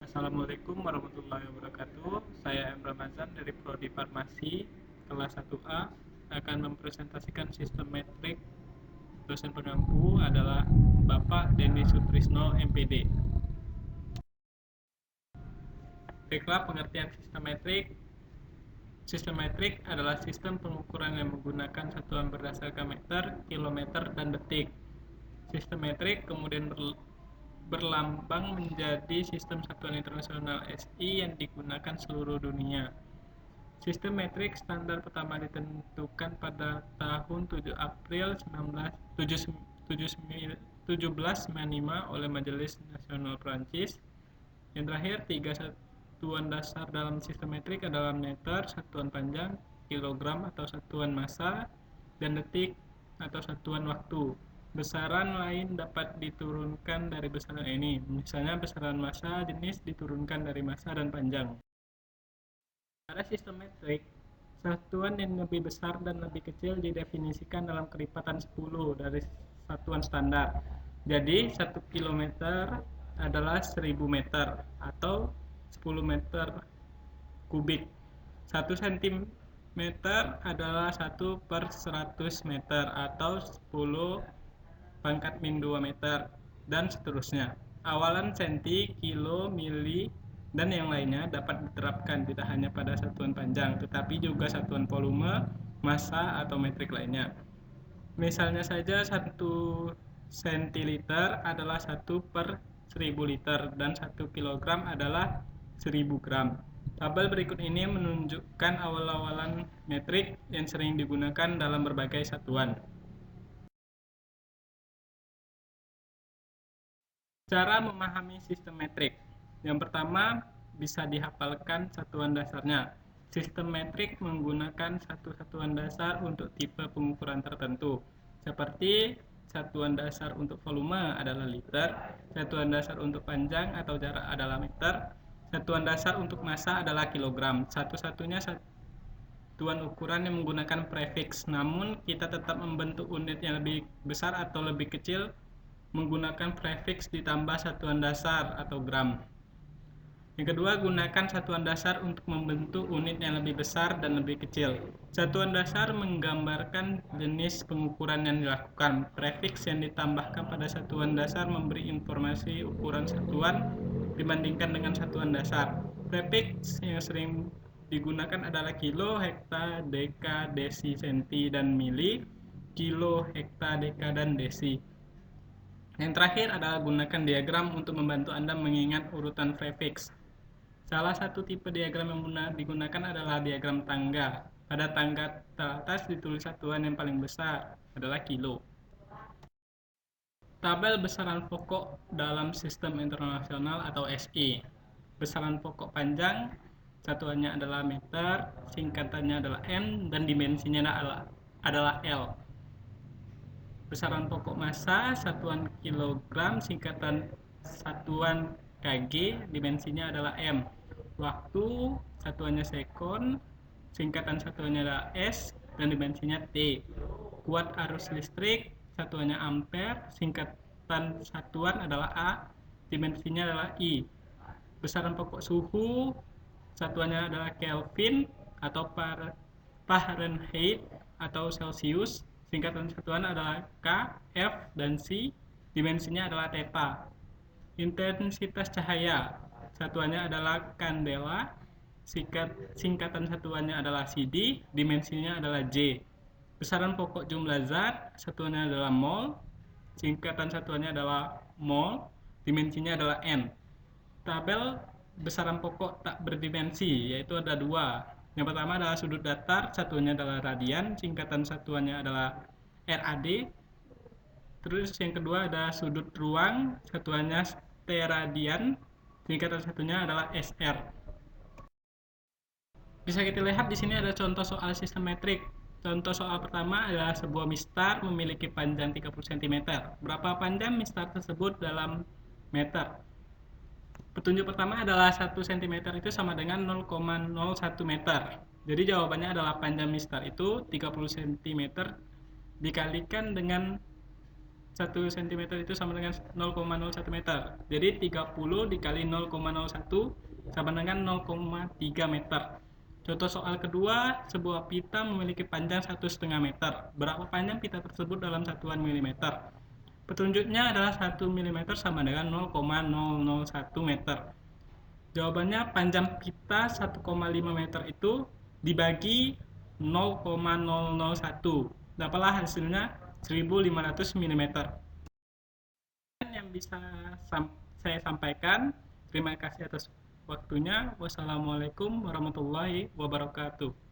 Assalamualaikum warahmatullahi wabarakatuh. Saya M. Ramazan dari Prodi Farmasi kelas 1A akan mempresentasikan sistem metrik. Dosen pengampu adalah Bapak Denny Sutrisno, MPD. Baiklah, pengertian sistem metrik. Sistem metrik adalah sistem pengukuran yang menggunakan satuan berdasarkan meter, kilometer, dan detik. Sistem metrik kemudian berlambang menjadi sistem satuan internasional SI yang digunakan seluruh dunia. Sistem metrik standar pertama ditentukan pada tahun 7 April 1795 oleh Majelis Nasional Prancis. Yang terakhir, tiga satuan dasar dalam sistem metrik adalah meter, satuan panjang, kilogram atau satuan massa, dan detik atau satuan waktu. Besaran lain dapat diturunkan dari besaran ini, misalnya besaran massa jenis diturunkan dari massa dan panjang. Pada sistem metrik, satuan yang lebih besar dan lebih kecil didefinisikan dalam keripatan 10 dari satuan standar. Jadi 1 km adalah 1000 meter atau 10 meter kubik. 1 cm adalah 1 per 100 meter atau 10 pangkat min 2 meter, dan seterusnya. Awalan senti, kilo, mili, dan yang lainnya dapat diterapkan tidak hanya pada satuan panjang, tetapi juga satuan volume, massa, atau metrik lainnya. Misalnya saja 1 centiliter adalah 1 per 1000 liter, dan 1 kilogram adalah 1000 gram. Tabel berikut ini menunjukkan awal-awalan metrik yang sering digunakan dalam berbagai satuan. Cara memahami sistem metrik. Yang pertama, bisa dihafalkan satuan dasarnya. Sistem metrik menggunakan satu satuan dasar untuk tipe pengukuran tertentu, seperti satuan dasar untuk volume adalah liter, satuan dasar untuk panjang atau jarak adalah meter, satuan dasar untuk massa adalah kilogram. Satu-satunya satuan ukuran yang menggunakan prefiks, namun kita tetap membentuk unit yang lebih besar atau lebih kecil menggunakan prefiks ditambah satuan dasar atau gram. Yang kedua, gunakan satuan dasar untuk membentuk unit yang lebih besar dan lebih kecil. Satuan dasar menggambarkan jenis pengukuran yang dilakukan. Prefiks yang ditambahkan pada satuan dasar memberi informasi ukuran satuan dibandingkan dengan satuan dasar. Prefiks yang sering digunakan adalah kilo, hekta, deka, desi, senti, dan mili. Kilo, hekta, deka, dan desi. Yang terakhir adalah gunakan diagram untuk membantu Anda mengingat urutan prefiks. Salah satu tipe diagram yang digunakan adalah diagram tangga. Pada tangga teratas ditulis satuan yang paling besar adalah kilo. Tabel besaran pokok dalam sistem internasional atau SI. Besaran pokok panjang, satuannya adalah meter, singkatannya adalah M, dan dimensinya adalah L. Besaran pokok massa, satuan kilogram, singkatan satuan kg, dimensinya adalah M. Waktu, satuannya sekon, singkatan satuannya adalah S, dan dimensinya T. Kuat arus listrik, satuannya ampere, singkatan satuan adalah A, dimensinya adalah I. Besaran pokok suhu, satuannya adalah Kelvin atau Fahrenheit atau Celsius. Singkatan satuan adalah K, F, dan C. Dimensinya adalah theta. Intensitas cahaya, satuannya adalah kandela. Singkatan satuannya adalah CD. Dimensinya adalah J. Besaran pokok jumlah zat, satuannya adalah mol. Singkatan satuannya adalah mol. Dimensinya adalah N. Tabel besaran pokok tak berdimensi, yaitu ada dua. Yang pertama adalah sudut datar, satuannya adalah radian, singkatan satuannya adalah RAD. Terus yang kedua ada sudut ruang, satuannya steradian, singkatan satunya adalah SR. Bisa kita lihat di sini ada contoh soal sistem metrik. Contoh soal pertama adalah sebuah mistar memiliki panjang 30 cm. Berapa panjang mistar tersebut dalam meter? Petunjuk pertama adalah 1 cm itu sama dengan 0,01 meter. Jadi jawabannya adalah panjang mistar itu 30 cm dikalikan dengan 1 cm itu sama dengan 0,01 meter. Jadi 30 dikali 0,01 sama dengan 0,3 meter. Contoh soal kedua, sebuah pita memiliki panjang 1,5 meter. Berapa panjang pita tersebut dalam satuan milimeter? Petunjuknya adalah 1 mm sama dengan 0,001 meter. Jawabannya panjang pita 1,5 meter itu dibagi 0,001. Dapatlah hasilnya 1500 mm. Yang bisa saya sampaikan. Terima kasih atas waktunya. Wassalamualaikum warahmatullahi wabarakatuh.